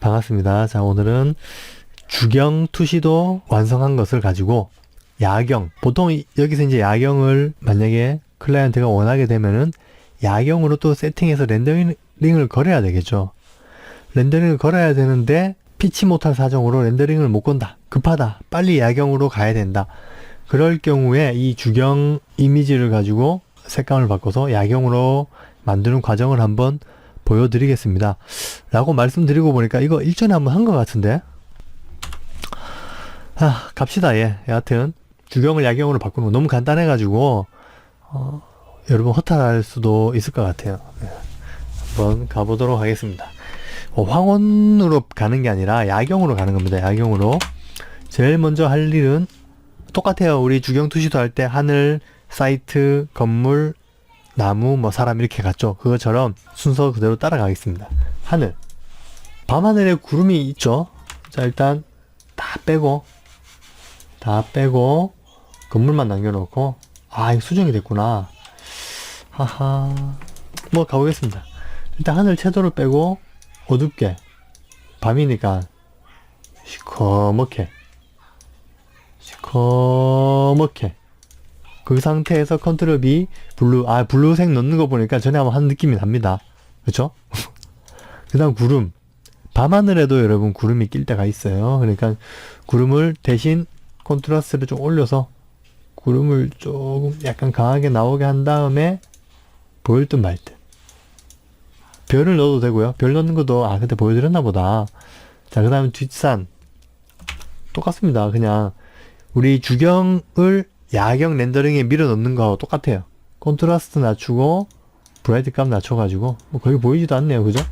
반갑습니다. 자, 오늘은 주경 투시도 완성한 것을 가지고 야경, 보통 여기서 이제 야경을 만약에 클라이언트가 원하게 되면은 야경으로 또 세팅해서 렌더링을 걸어야 되겠죠. 렌더링을 걸어야 되는데 피치 못할 사정으로 렌더링을 못 건다. 급하다. 빨리 야경으로 가야 된다. 그럴 경우에 이 주경 이미지를 가지고 색감을 바꿔서 야경으로 만드는 과정을 한번 보여드리겠습니다. 라고 말씀드리고 보니까 이거 일전에 한번 한 것 같은데. 갑시다. 예. 여하튼 주경을 야경으로 바꾸는 거 너무 간단해가지고 여러분 허탈할 수도 있을 것 같아요. 예. 한번 가보도록 하겠습니다. 황혼으로 가는 게 아니라 야경으로 가는 겁니다. 야경으로. 제일 먼저 할 일은 똑같아요. 우리 주경 투시도 할 때 하늘, 사이트, 건물, 나무, 뭐 사람 이렇게 갔죠. 그것처럼 순서 그대로 따라가겠습니다. 하늘. 밤하늘에 구름이 있죠. 자, 일단 다 빼고 건물만 남겨놓고, 이거 수정이 됐구나. 하하. 뭐 가보겠습니다. 일단 하늘 채도를 빼고 어둡게, 밤이니까 시커멓게 그 상태에서 컨트롤 B, 블루색 넣는 거 보니까 전에 한번 한 느낌이 납니다. 그쵸? 그 다음 구름. 밤하늘에도 여러분 구름이 낄 때가 있어요. 그러니까 구름을 대신 컨트라스트를 좀 올려서 구름을 조금 약간 강하게 나오게 한 다음에 보일 듯 말 듯. 별을 넣어도 되고요. 별 넣는 것도 그때 보여드렸나 보다. 자, 그 다음에 뒷산. 똑같습니다. 그냥 우리 주경을 야경 렌더링에 밀어 넣는 거하고 똑같아요. 컨트라스트 낮추고 브라이트 값 낮춰가지고 뭐 거의 보이지도 않네요. 그죠?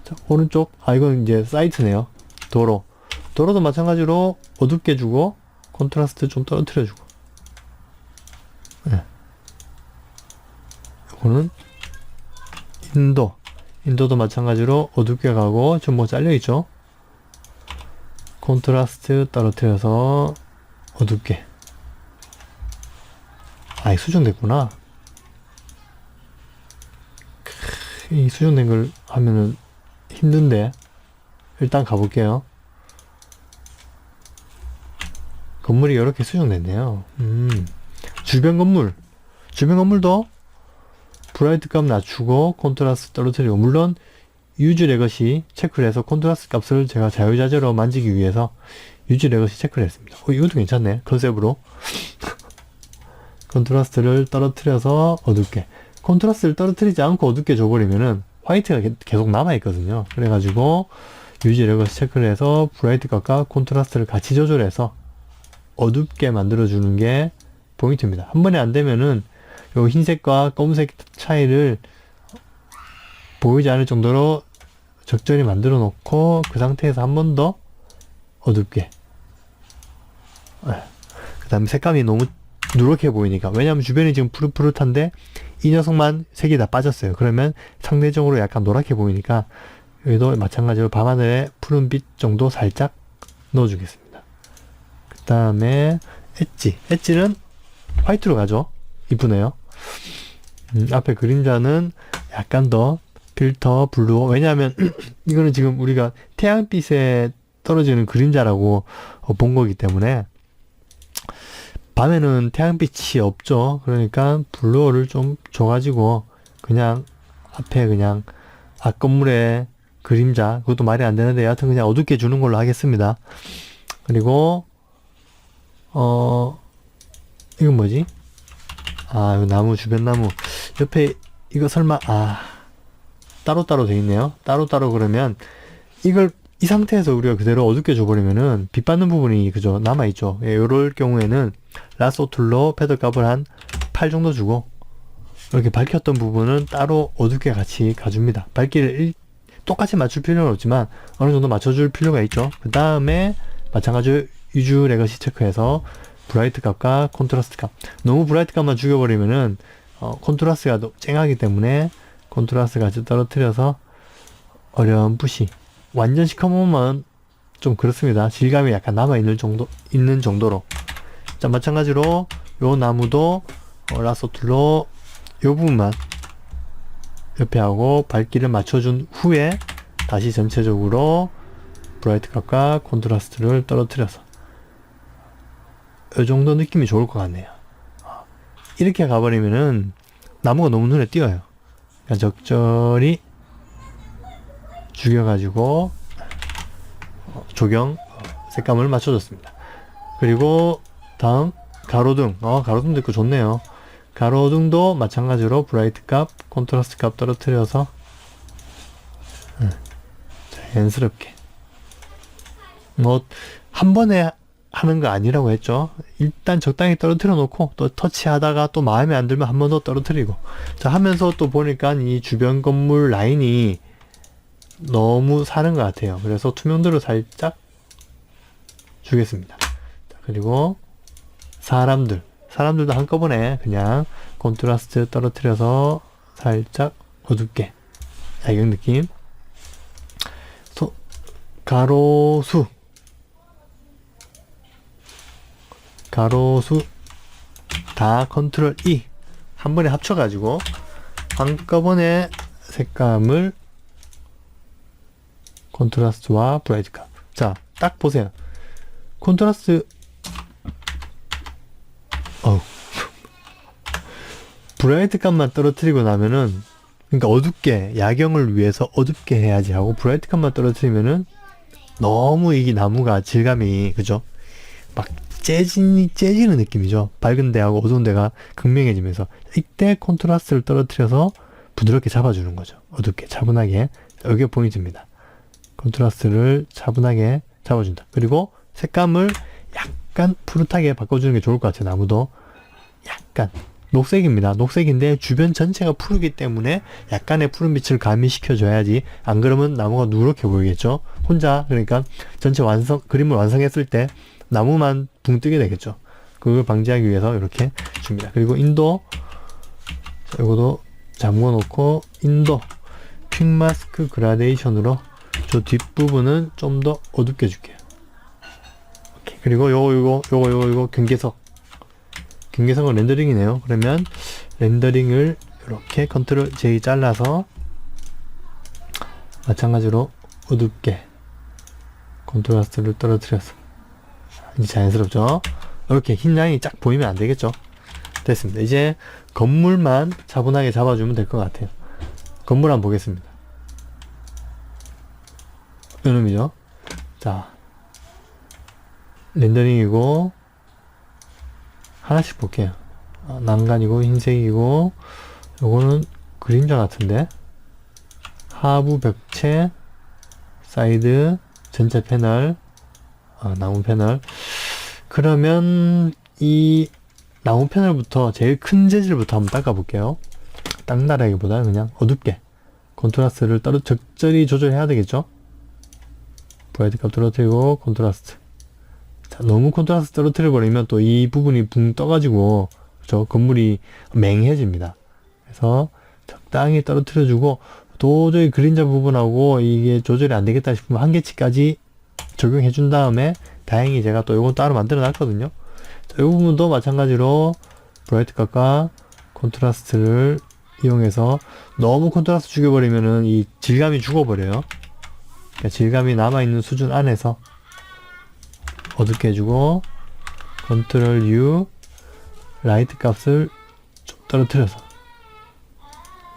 자, 오른쪽. 이건 이제 사이트네요. 도로도 마찬가지로 어둡게 주고 컨트라스트 좀 떨어뜨려 주고. 네. 이거는 인도도 마찬가지로 어둡게 가고 좀 뭐 잘려있죠. 컨트라스트 떨어뜨려서 어둡게. 수정됐구나. 이 수정된 걸 하면은 힘든데. 일단 가볼게요. 건물이 이렇게 수정됐네요. 주변 건물도 브라이트 값 낮추고 컨트라스트 떨어뜨리고, 물론 유즈 레거시 체크를 해서 컨트라스트 값을 제가 자유자재로 만지기 위해서 유즈 레거시 체크를 했습니다. 이것도 괜찮네. 컨셉으로. 컨트라스트를 떨어뜨려서 어둡게. 컨트라스트를 떨어뜨리지 않고 어둡게 줘버리면은 화이트가 계속 남아있거든요. 그래가지고 유즈 레거시 체크를 해서 브라이트 값과 컨트라스트를 같이 조절해서 어둡게 만들어주는 게 포인트입니다. 한 번에 안 되면은 요 흰색과 검은색 차이를 보이지 않을 정도로 적절히 만들어 놓고 그 상태에서 한 번 더 어둡게. 그 다음에 색감이 너무 누렇게 보이니까, 왜냐면 주변이 지금 푸릇푸릇한데 이 녀석만 색이 다 빠졌어요. 그러면 상대적으로 약간 노랗게 보이니까 여기도 마찬가지로 밤하늘에 푸른빛 정도 살짝 넣어주겠습니다. 그 다음에 엣지는 화이트로 가죠. 이쁘네요. 앞에 그림자는 약간 더 필터 블루. 왜냐하면 이거는 지금 우리가 태양빛에 떨어지는 그림자라고 본 거기 때문에 밤에는 태양빛이 없죠. 그러니까 블루어를 좀 줘가지고 그냥 앞에 그냥 앞 건물에 그림자, 그것도 말이 안 되는데 여하튼 그냥 어둡게 주는 걸로 하겠습니다. 그리고 이건 뭐지? 이거 나무, 주변 나무 옆에 이거 설마 따로따로 돼 있네요. 따로따로. 그러면 이걸 이 상태에서 우리가 그대로 어둡게 줘버리면은 빛 받는 부분이 그죠 남아있죠. 이럴 경우에는 라소 툴로 패드 값을 한 8 정도 주고 이렇게 밝혔던 부분은 따로 어둡게 같이 가줍니다. 밝기를 똑같이 맞출 필요는 없지만 어느 정도 맞춰줄 필요가 있죠. 그 다음에 마찬가지로 유즈 레거시 체크해서 브라이트 값과 컨트라스트 값. 너무 브라이트 값만 죽여버리면은 컨트라스트가 쨍하기 때문에 컨트라스트 같이 떨어뜨려서 어렴풋이. 완전 시커먼만 좀 그렇습니다. 질감이 약간 남아있는 정도로. 자, 마찬가지로 요 나무도 라소 툴로 요 부분만 옆에 하고 밝기를 맞춰준 후에 다시 전체적으로 브라이트 값과 콘트라스트를 떨어뜨려서 이 정도 느낌이 좋을 것 같네요. 이렇게 가버리면은 나무가 너무 눈에 띄어요. 그러니까 적절히 죽여가지고 조경 색감을 맞춰줬습니다. 그리고 다음 가로등. 가로등도 있고 좋네요. 가로등도 마찬가지로 브라이트 값, 콘트라스트 값 떨어뜨려서 자연스럽게 뭐 한 번에 하는 거 아니라고 했죠. 일단 적당히 떨어뜨려 놓고 또 터치하다가 또 마음에 안 들면 한 번 더 떨어뜨리고 자 하면서 또 보니까 이 주변 건물 라인이 너무 사는 것 같아요. 그래서 투명도를 살짝 주겠습니다. 자, 그리고 사람들도 한꺼번에 그냥 콘트라스트 떨어뜨려서 살짝 어둡게 야경 느낌. 가로수 다 컨트롤 E 한 번에 합쳐가지고 한꺼번에 색감을 콘트라스트와 브라이트 값. 자, 딱 보세요. 콘트라스트 브라이트 값만 떨어뜨리고 나면은 그러니까 어둡게 야경을 위해서 어둡게 해야지 하고 브라이트 값만 떨어뜨리면은 너무 이 나무가 질감이 그죠? 막 째지는 느낌이죠. 밝은 데하고 어두운 데가 극명해지면서 이때 콘트라스트를 떨어뜨려서 부드럽게 잡아주는 거죠. 어둡게 차분하게. 여기가 포인트입니다. 콘트라스트를 차분하게 잡아준다. 그리고 색감을 약간 푸릇하게 바꿔주는 게 좋을 것 같아요. 나무도 약간 녹색입니다. 녹색인데 주변 전체가 푸르기 때문에 약간의 푸른빛을 가미시켜줘야지 안 그러면 나무가 누렇게 보이겠죠. 혼자 그러니까 전체 그림을 완성했을 때 나무만 붕 뜨게 되겠죠. 그걸 방지하기 위해서 이렇게 줍니다. 그리고 인도 이것도 잠궈 놓고 인도 퀵 마스크 그라데이션으로 저 뒷부분은 좀 더 어둡게 줄게요. 오케이. 그리고 요거 경계석은 렌더링이네요. 그러면 렌더링을 이렇게 컨트롤 J 잘라서 마찬가지로 어둡게 콘트라스트를 떨어뜨려서 이제 자연스럽죠. 이렇게 흰 라인이 쫙 보이면 안 되겠죠. 됐습니다. 이제 건물만 차분하게 잡아주면 될 것 같아요. 건물 한번 보겠습니다. 이놈이죠. 자, 렌더링이고 하나씩 볼게요. 난간이고 흰색이고 요거는 그림자 같은데 하부 벽체 사이드 전체 패널 나무 패널. 그러면 이 나무 패널부터 제일 큰 재질부터 한번 닦아 볼게요. 땅나라기보다 그냥 어둡게 콘트라스트를 적절히 조절해야 되겠죠. 브라이트 값 떨어뜨리고 콘트라스트. 자, 너무 콘트라스트 떨어뜨려 버리면 또 이 부분이 붕 떠가지고 저 건물이 맹해집니다. 그래서 적당히 떨어뜨려 주고 도저히 그림자 부분하고 이게 조절이 안 되겠다 싶으면 한계치까지 적용해 준 다음에 다행히 제가 또 이건 따로 만들어 놨거든요. 자, 이 부분도 마찬가지로 브라이트 값과 콘트라스트를 이용해서 너무 콘트라스트 죽여버리면은 이 질감이 죽어버려요. 그러니까 질감이 남아있는 수준 안에서 어둡게 해주고 컨트롤 U 라이트 값을 좀 떨어뜨려서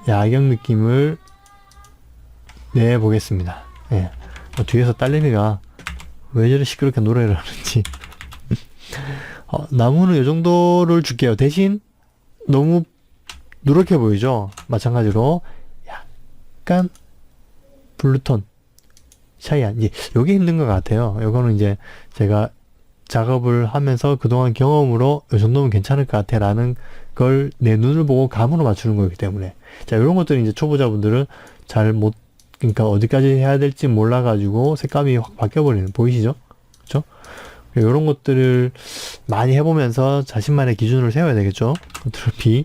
야경 느낌을 내보겠습니다. 예. 뒤에서 딸내미가 왜 저리 시끄럽게 노래를 하는지 나무는 이 정도를 줄게요. 대신 너무 누렇게 보이죠? 마찬가지로 약간 블루톤 샤이한 이제 요게 힘든 것 같아요. 요거는 이제 제가 작업을 하면서 그동안 경험으로 이 정도면 괜찮을 것 같아 라는 걸 내 눈을 보고 감으로 맞추는 거기 때문에 자 요런 것들은 이제 초보자분들은 잘 못 그러니까 어디까지 해야 될지 몰라가지고 색감이 확 바뀌어버리는 보이시죠? 그쵸? 요런 것들을 많이 해보면서 자신만의 기준을 세워야 되겠죠? 컨트롤 B.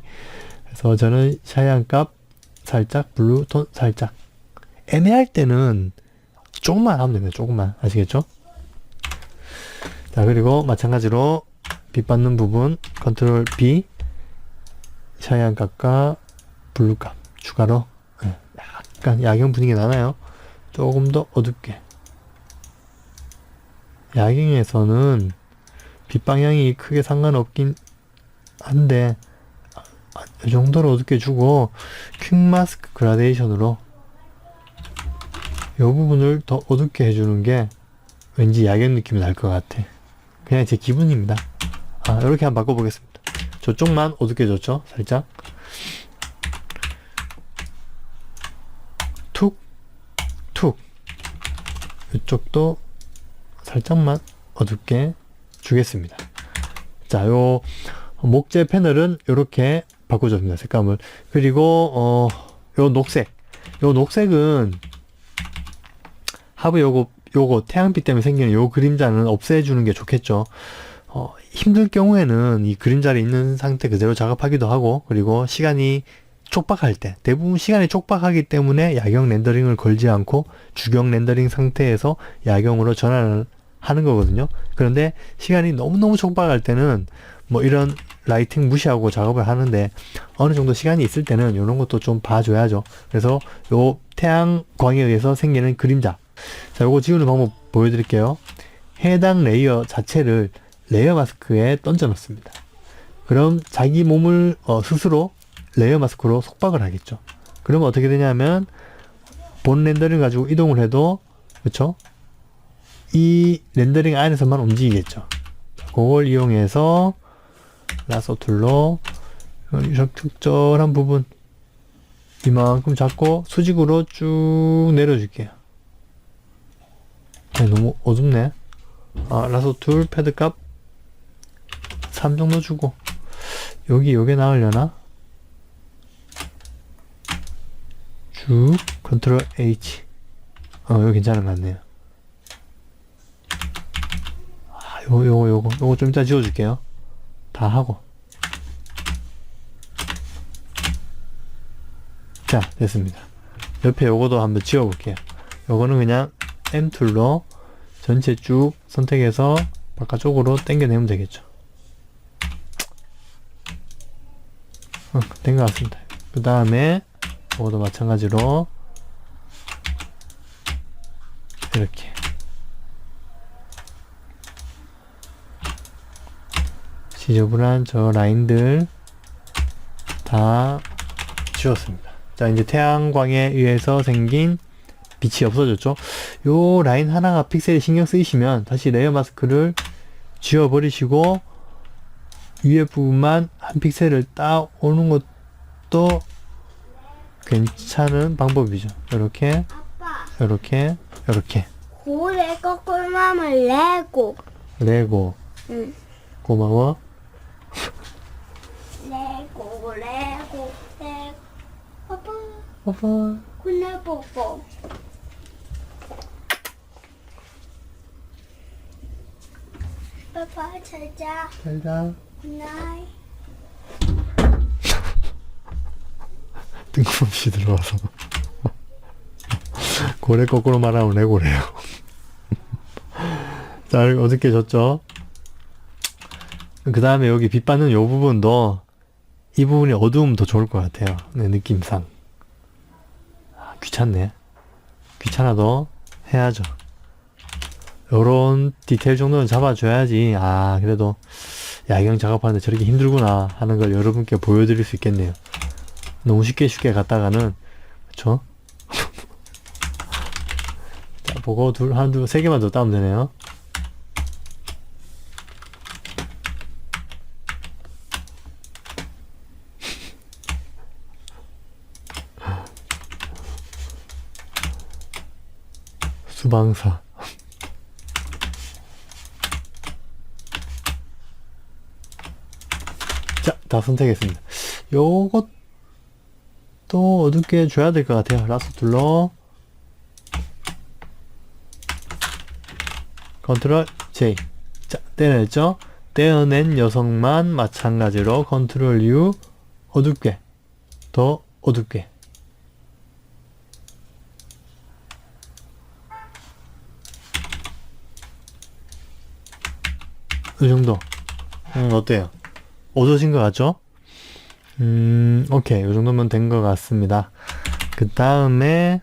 그래서 저는 샤이한 값 살짝 블루톤 살짝 애매할 때는 조금만 하면 됩니다. 조금만 아시겠죠? 자 그리고 마찬가지로 빛 받는 부분 컨트롤 B 샤이한 값과 블루 값 추가로 약간 야경 분위기 나나요? 조금 더 어둡게. 야경에서는 빛 방향이 크게 상관없긴 한데 이 정도로 어둡게 주고 퀵 마스크 그라데이션으로 이 부분을 더 어둡게 해주는 게 왠지 야경 느낌이 날 것 같아. 그냥 제 기분입니다. 이렇게 한번 바꿔보겠습니다. 저쪽만 어둡게 줬죠? 살짝 툭 툭. 이쪽도 살짝만 어둡게 주겠습니다. 자, 요 목재 패널은 이렇게 바꿔줍니다. 색감을. 그리고 요 녹색은 하부 요거 태양빛 때문에 생기는 요 그림자는 없애주는 게 좋겠죠. 힘들 경우에는 이 그림자를 있는 상태 그대로 작업하기도 하고, 그리고 시간이 촉박할 때, 대부분 시간이 촉박하기 때문에 야경 렌더링을 걸지 않고 주경 렌더링 상태에서 야경으로 전환을 하는 거거든요. 그런데 시간이 너무너무 촉박할 때는 뭐 이런 라이팅 무시하고 작업을 하는데, 어느 정도 시간이 있을 때는 이런 것도 좀 봐줘야죠. 그래서 요 태양광에 의해서 생기는 그림자, 자, 요거 지우는 방법 보여드릴게요. 해당 레이어 자체를 레이어 마스크에 던져 넣습니다. 그럼 자기 몸을 스스로 레이어 마스크로 속박을 하겠죠. 그러면 어떻게 되냐면 본 렌더링 가지고 이동을 해도, 그쵸? 이 렌더링 안에서만 움직이겠죠. 그걸 이용해서 라서 툴로 특정한 부분 이만큼 잡고 수직으로 쭉 내려줄게요. 너무 어둡네. 라서 툴 패드 값 3 정도 주고, 요게 나으려나? 쭉 컨트롤 H. 여기 괜찮은 것 같네요. 요거 좀 이따 지워줄게요. 다 하고. 자, 됐습니다. 옆에 요거도 한번 지워볼게요. 요거는 그냥 M 툴로 전체 쭉 선택해서 바깥쪽으로 당겨내면 되겠죠. 된 것 같습니다. 그 다음에 이것도 마찬가지로 이렇게 지저분한 저 라인들 다 지웠습니다. 자, 이제 태양광에 의해서 생긴 빛이 없어졌죠. 요 라인 하나가 픽셀이 신경 쓰이시면 다시 레이어 마스크를 지워버리시고 위에 부분만 한 픽셀을 딱 오는 것도 괜찮은 방법이죠. 이렇게, 이렇게, 이렇게. 고래가 꿀맘을 레고. 응. 고마워. 레고. 아빠. 굿나잇 뽀뽀. 아빠 잘자. 잘자. 굿나잇. 뜬금없이 들어와서. 고래 거꾸로 말하면 레고래요. 자, 어둡게 졌죠? 그 다음에 여기 빛 받는 요 부분도, 이 부분이 어두우면 더 좋을 것 같아요. 네, 느낌상. 귀찮네. 귀찮아도 해야죠. 요런 디테일 정도는 잡아줘야지, 그래도 야경 작업하는데 저렇게 힘들구나 하는 걸 여러분께 보여드릴 수 있겠네요. 너무 쉽게 갔다가는, 그쵸? 자, 보고 세 개만 더 따면 되네요. 수방사. 자, 다 선택했습니다. 요것도 어둡게 줘야 될 것 같아요. 라스 둘러 컨트롤 J. 자, 떼냈죠? 떼어낸 녀석만 마찬가지로 컨트롤 U, 어둡게, 더 어둡게. 이 정도. 어때요? 어두워진 것 같죠? 오케이. 이 정도면 된 것 같습니다. 그 다음에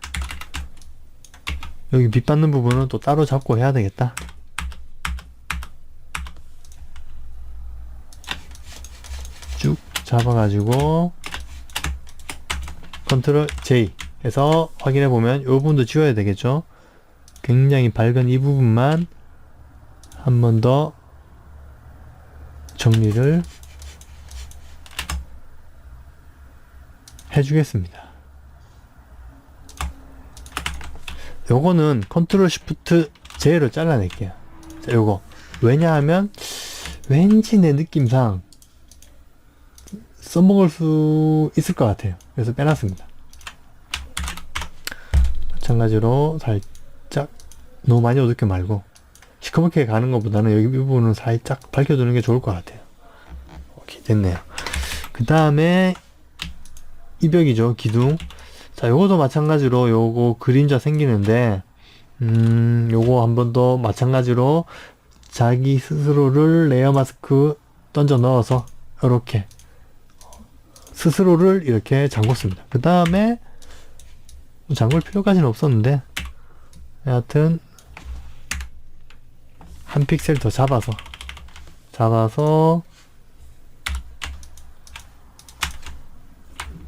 여기 빛 받는 부분은 또 따로 잡고 해야 되겠다. 쭉 잡아가지고 컨트롤 J 해서 확인해보면 이 부분도 지워야 되겠죠. 굉장히 밝은 이 부분만 한 번 더 정리를 해주겠습니다. 요거는 컨트롤 시프트 J로 잘라낼게요. 자, 요거 왜냐하면 왠지 내 느낌상 써먹을 수 있을 것 같아요. 그래서 빼놨습니다. 마찬가지로 살짝 너무 많이 어둡게 말고 시커멓게 가는 것보다는 여기 이 부분은 살짝 밝혀두는 게 좋을 것 같아요. 오케이, 됐네요. 그 다음에 이 벽이죠, 기둥. 자, 요거도 마찬가지로 요거 그림자 생기는데 요거 한 번 더 마찬가지로 자기 스스로를 레이어 마스크 던져 넣어서 이렇게 스스로를 이렇게 잠궜습니다. 그 다음에 잠글 필요까지는 없었는데 여하튼 한 픽셀 더 잡아서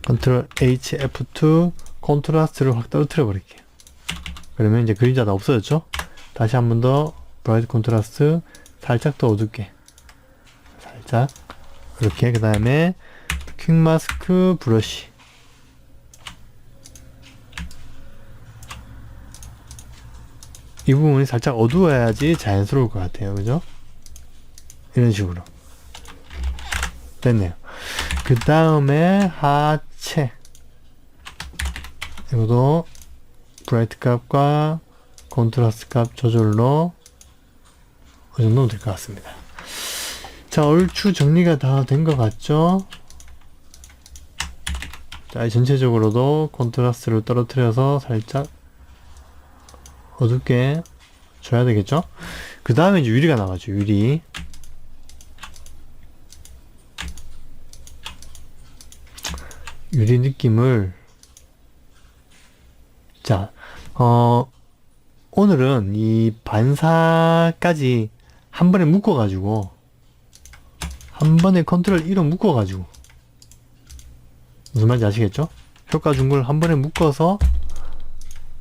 컨트롤 H F2 컨트라스트를 확 떨어뜨려 버릴게요. 그러면 이제 그림자 다 없어졌죠? 다시 한 번 더 브라이트 컨트라스트 살짝 더 어둡게 살짝 이렇게. 그 다음에 퀵 마스크 브러쉬 이 부분이 살짝 어두워야지 자연스러울 것 같아요. 그죠? 이런 식으로 됐네요. 그 다음에 하체 이것도 브라이트 값과 컨트라스트 값 조절로 이 정도면 될 것 같습니다. 자, 얼추 정리가 다 된 것 같죠? 자, 전체적으로도 컨트라스트를 떨어뜨려서 살짝 어둡게 줘야 되겠죠? 그 다음에 이제 유리가 나가죠. 유리. 유리 느낌을 자, 오늘은 이 반사까지 한 번에 묶어가지고 한 번에 컨트롤 1로 묶어가지고 무슨 말인지 아시겠죠? 효과 준 걸 한 번에 묶어서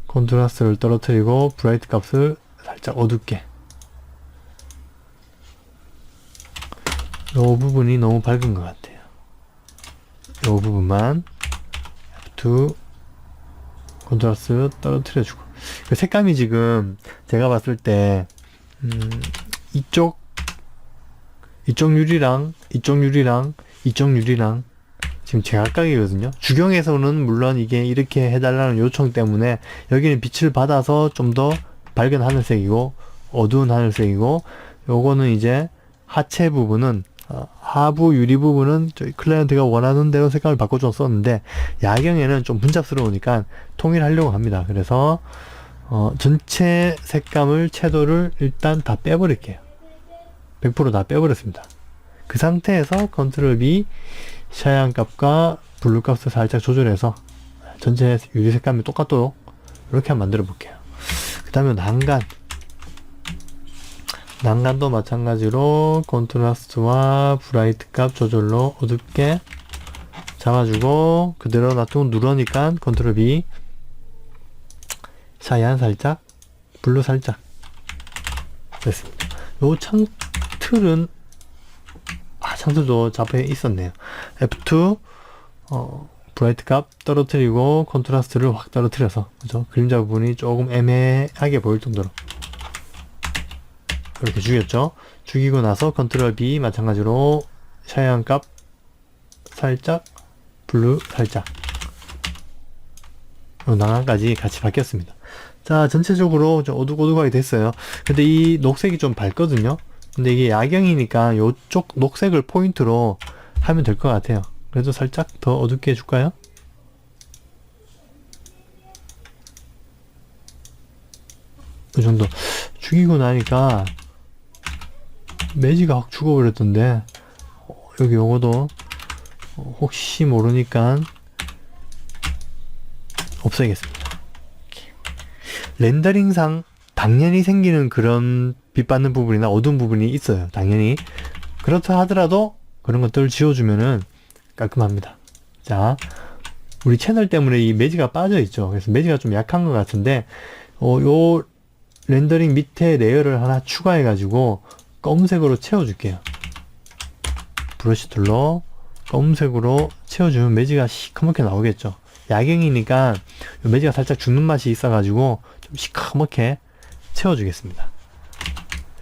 컨트라스트를 떨어뜨리고 브라이트 값을 살짝 어둡게. 이 부분이 너무 밝은 것 같아요. 이 부분만 F2 컨트라스트 떨어뜨려주고. 그 색감이 지금 제가 봤을 때 이쪽 유리랑 이쪽 유리랑 지금 제각각이거든요. 주경에서는 물론 이게 이렇게 해달라는 요청 때문에 여기는 빛을 받아서 좀 더 밝은 하늘색이고 어두운 하늘색이고, 요거는 이제 하체 부분은 하부 유리 부분은 저희 클라이언트가 원하는 대로 색감을 바꿔줬었는데 야경에는 좀 분잡스러우니까 통일하려고 합니다. 그래서 전체 색감을 채도를 일단 다 빼버릴게요. 100% 다 빼버렸습니다. 그 상태에서 컨트롤 B 샤양 값과 블루 값을 살짝 조절해서 전체 유리 색감이 똑같도록 이렇게 한번 만들어 볼게요. 그 다음에 난간도 마찬가지로 컨트라스트와 브라이트 값 조절로 어둡게 잡아주고 그대로 놔두고 누르니까 컨트롤 B 샤얀 살짝 블루 살짝 됐습니다. 요 창틀은 창틀도 잡혀 있었네요. F2 브라이트 값 떨어뜨리고 컨트라스트를 확 떨어뜨려서 그죠? 그림자 부분이 조금 애매하게 보일 정도로 이렇게 죽였죠. 죽이고 나서 컨트롤 B 마찬가지로 샤양 값 살짝 블루 살짝 난간까지 같이 바뀌었습니다. 자, 전체적으로 좀 어둑어둑하게 됐어요. 근데 이 녹색이 좀 밝거든요. 근데 이게 야경이니까 요쪽 녹색을 포인트로 하면 될 것 같아요. 그래도 살짝 더 어둡게 해줄까요? 이 정도 죽이고 나니까 매지가 확 죽어버렸던데 여기 요거도 혹시 모르니까 없애겠습니다. 렌더링상 당연히 생기는 그런 빛 받는 부분이나 어두운 부분이 있어요. 당연히. 그렇다 하더라도 그런 것들을 지워주면은 깔끔합니다. 자, 우리 채널 때문에 이 매지가 빠져 있죠. 그래서 매지가 좀 약한 것 같은데, 요 렌더링 밑에 레이어를 하나 추가해 가지고 검은색으로 채워줄게요. 브러쉬 툴로 검은색으로 채워주면 매지가 시커멓게 나오겠죠. 야경이니까 매지가 살짝 죽는 맛이 있어 가지고 좀 시커멓게 채워주겠습니다.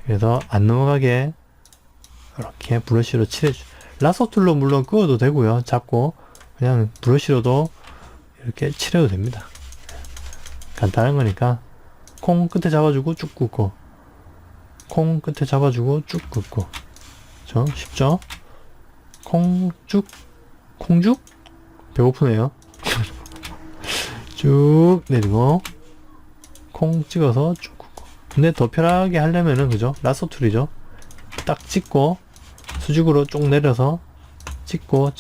그래서 안 넘어가게 이렇게 브러쉬로 칠해주. 라서 툴로 물론 끄어도 되고요. 잡고 그냥 브러쉬로도 이렇게 칠해도 됩니다. 간단한 거니까 콩 끝에 잡아주고 쭉 긋고, 콩 끝에 잡아주고 쭉 긋고. 그렇죠? 쉽죠? 콩쭉, 콩죽? 배고프네요. 쭉 내리고 콩 찍어서 쭉 긋고. 근데 더 편하게 하려면은 그죠? 라서 툴이죠. 딱 찍고 수직으로 쭉 내려서 찍고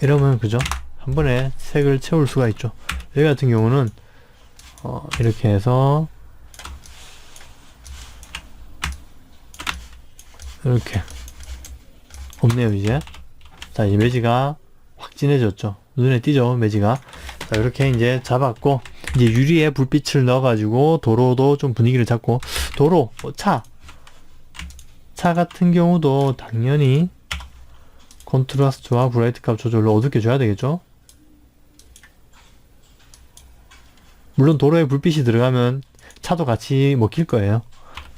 이러면 그죠? 한 번에 색을 채울 수가 있죠. 여기 같은 경우는 이렇게 해서 이렇게 없네요. 이제 자, 이 매지가 확 진해졌죠. 눈에 띄죠, 매지가. 자, 이렇게 이제 잡았고, 이제 유리에 불빛을 넣어가지고 도로도 좀 분위기를 잡고. 도로, 차 같은 경우도 당연히 컨트라스트와 브라이트 값 조절로 어둡게 줘야 되겠죠. 물론 도로에 불빛이 들어가면 차도 같이 먹힐 거예요.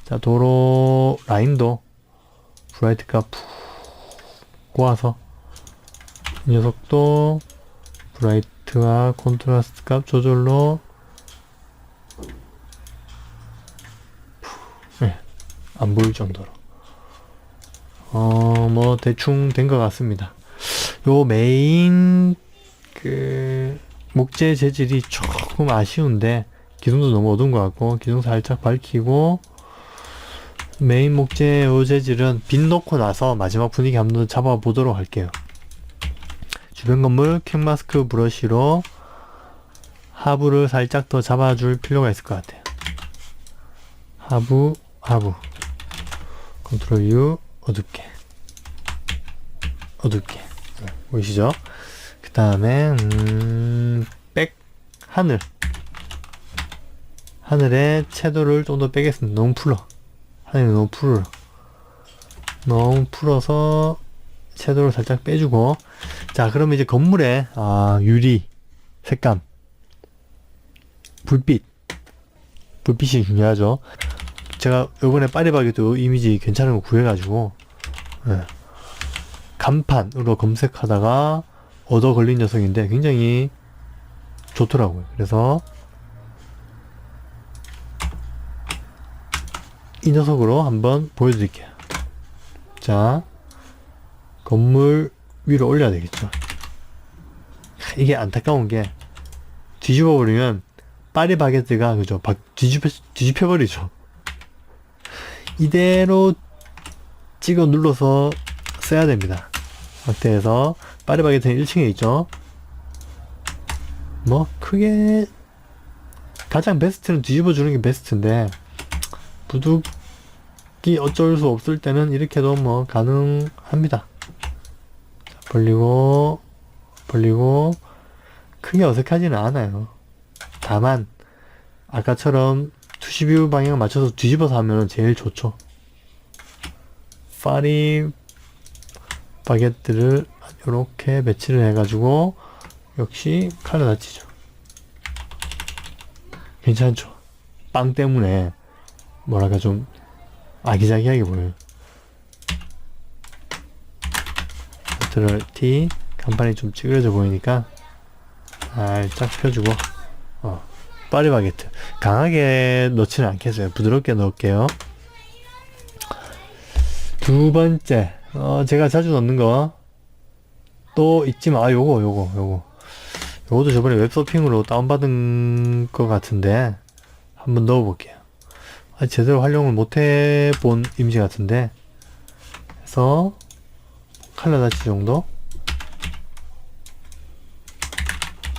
자, 도로 라인도 브라이트 값 푹 꼬아서 이 녀석도 브라이트와 컨트라스트 값 조절로 네, 안 보일 정도로 뭐 대충 된 것 같습니다. 요 메인 그 목재 재질이 조금 아쉬운데 기둥도 너무 어두운 것 같고, 기둥 살짝 밝히고, 메인 목재 요 재질은 빛 놓고 나서 마지막 분위기 한번 잡아 보도록 할게요. 주변 건물 캔마스크 브러쉬로 하부를 살짝 더 잡아줄 필요가 있을 것 같아요. 하부 컨트롤 U 어둡게 보이시죠? 그 다음에 백 하늘에 채도를 좀 더 빼겠습니다. 너무 풀어. 하늘이 너무 풀어서 채도를 살짝 빼주고. 자, 그러면 이제 건물에 유리 색감, 불빛이 중요하죠. 제가 요번에 파리바게뜨 이미지 괜찮은 거 구해가지고 간판으로 검색하다가 얻어 걸린 녀석인데 굉장히 좋더라고요. 그래서 이 녀석으로 한번 보여드릴게요. 자, 건물 위로 올려야 되겠죠. 이게 안타까운 게 뒤집어 버리면 파리바게뜨가 그죠? 뒤집혀 버리죠. 이대로 찍어 눌러서 써야 됩니다. 확대해서. 파리바게뜨는 1층에 있죠. 뭐 크게 가장 베스트는 뒤집어 주는 게 베스트인데, 부득이 어쩔 수 없을 때는 이렇게도 뭐 가능합니다. 자, 벌리고 크게 어색하지는 않아요. 다만 아까처럼 투시뷰 방향 맞춰서 뒤집어서 하면 제일 좋죠. 파리바게뜨를 이렇게 배치를 해가지고 역시 칼라 다치죠. 괜찮죠? 빵 때문에 뭐랄까 좀 아기자기하게 보여요. 컨트롤 T, 간판이 좀 찌그러져 보이니까 살짝 펴주고. 파리바게뜨 강하게 넣지는 않겠어요. 부드럽게 넣을게요. 두 번째, 제가 자주 넣는 거 또 있지만, 요거도 저번에 웹서핑으로 다운받은 것 같은데 한번 넣어볼게요. 제대로 활용을 못 해본 이미지 같은데, 그래서 칼라 다치 정도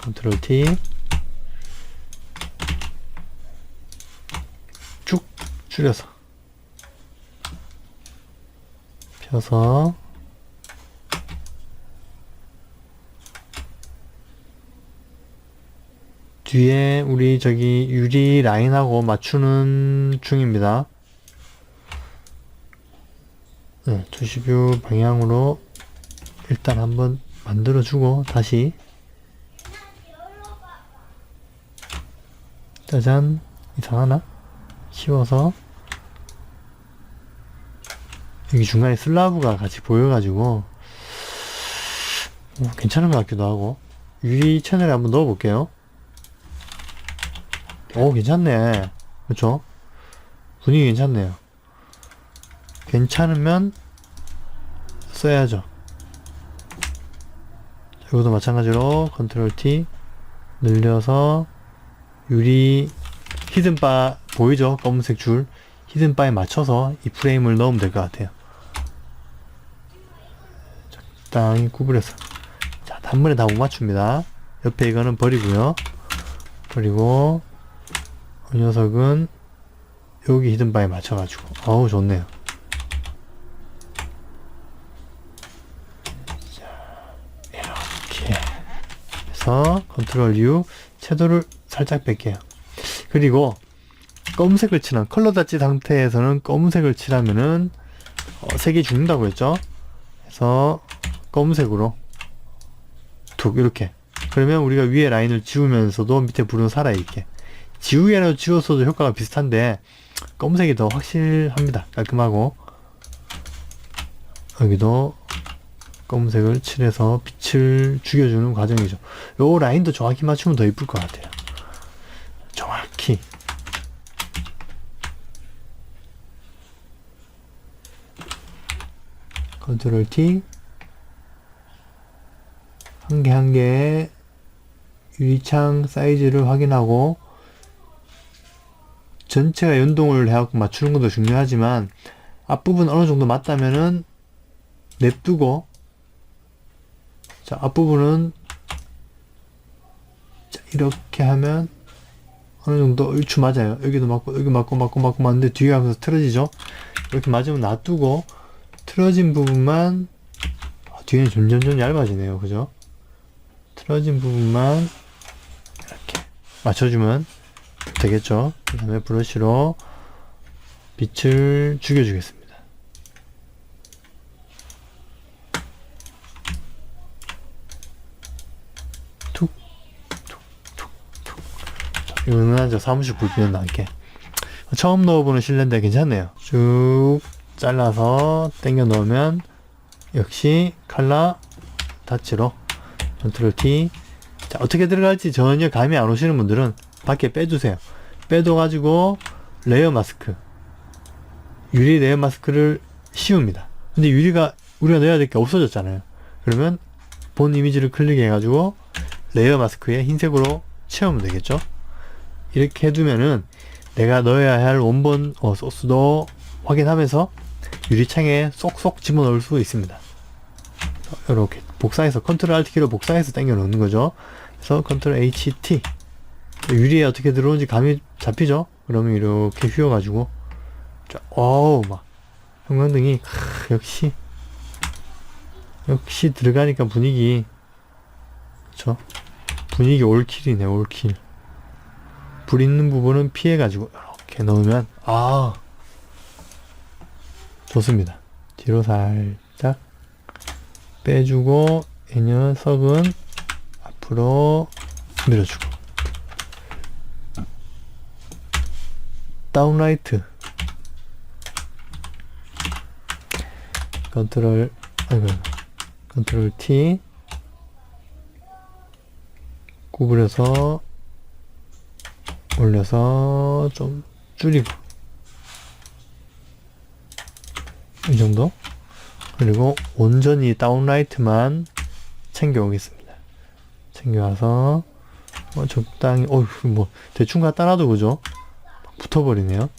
컨트롤 T 쭉 줄여서 펴서 뒤에 우리 저기 유리 라인하고 맞추는 중입니다. 네, 투시뷰 방향으로 일단 한번 만들어주고 다시 짜잔. 이상하나? 씌워서 여기 중간에 슬라브가 같이 보여가지고 괜찮은 것 같기도 하고 유리 채널에 한번 넣어볼게요. 오, 괜찮네. 그쵸? 분위기 괜찮네요. 괜찮으면 써야죠. 이것도 마찬가지로 컨트롤 T 늘려서 유리 히든바 보이죠? 검은색 줄 히든바에 맞춰서 이 프레임을 넣으면 될 것 같아요. 적당히 구부려서 자, 단번에 다 못 맞춥니다. 옆에 이거는 버리고요. 그리고 이 녀석은 여기 히든바에 맞춰가지고 어우 좋네요. 자, 이렇게 해서 컨트롤 U 채도를 살짝 뺄게요. 그리고 검은색을 칠한 컬러 닷지 상태에서는 검은색을 칠하면은 색이 죽는다고 했죠. 그래서 검은색으로 툭 이렇게 그러면 우리가 위에 라인을 지우면서도 밑에 불은 살아있게 지우개로 지웠어도 효과가 비슷한데 검은색이 더 확실합니다. 깔끔하고 여기도 검은색을 칠해서 빛을 죽여주는 과정이죠. 요 라인도 정확히 맞추면 더 이쁠 것 같아요. 정확히 컨트롤 T 한 개 한 개의 유리창 사이즈를 확인하고 전체가 연동을 해갖고 맞추는 것도 중요하지만 앞부분 어느 정도 맞다면은 냅두고 자 앞부분은 자, 이렇게 하면 어느 정도 얼추 맞아요. 여기도 맞고 여기 맞고 맞는데 뒤에 가면서 틀어지죠. 이렇게 맞으면 놔두고 틀어진 부분만 뒤에는 점점 얇아지네요. 그죠? 틀어진 부분만 이렇게 맞춰주면 되겠죠. 그 다음에 브러쉬로 빛을 죽여주겠습니다. 툭, 툭, 툭, 툭. 이거는 저 사무실 불빛은 않게. 처음 넣어보는 실내인데 괜찮네요. 쭉 잘라서 당겨 넣으면 역시 칼라 타치로 컨트롤 T. 자, 어떻게 들어갈지 전혀 감이 안 오시는 분들은 밖에 빼주세요. 빼둬가지고 레이어 마스크 유리 레이어 마스크를 씌웁니다. 근데 유리가 우리가 넣어야 될 게 없어졌잖아요. 그러면 본 이미지를 클릭해가지고 레이어 마스크에 흰색으로 채우면 되겠죠. 이렇게 해두면은 내가 넣어야 할 원본 소스도 확인하면서 유리창에 쏙쏙 집어넣을 수 있습니다. 이렇게 복사해서 컨트롤 Alt 키로 복사해서 당겨 넣는 거죠. 그래서 컨트롤 HT 유리에 어떻게 들어오는지 감이 잡히죠? 그러면 이렇게 휘어가지고 어우 막 형광등이 역시 들어가니까 분위기 그쵸? 분위기 올킬이네. 올킬. 불 있는 부분은 피해가지고 이렇게 넣으면 좋습니다. 뒤로 살짝 빼주고 이 녀석은 앞으로 밀어주고 다운라이트 컨트롤 T 구부려서 올려서 좀 줄이고 이 정도. 그리고 온전히 다운라이트만 챙겨오겠습니다. 챙겨와서 적당히 뭐 대충 갖다 놔도 그죠? 붙어버리네요.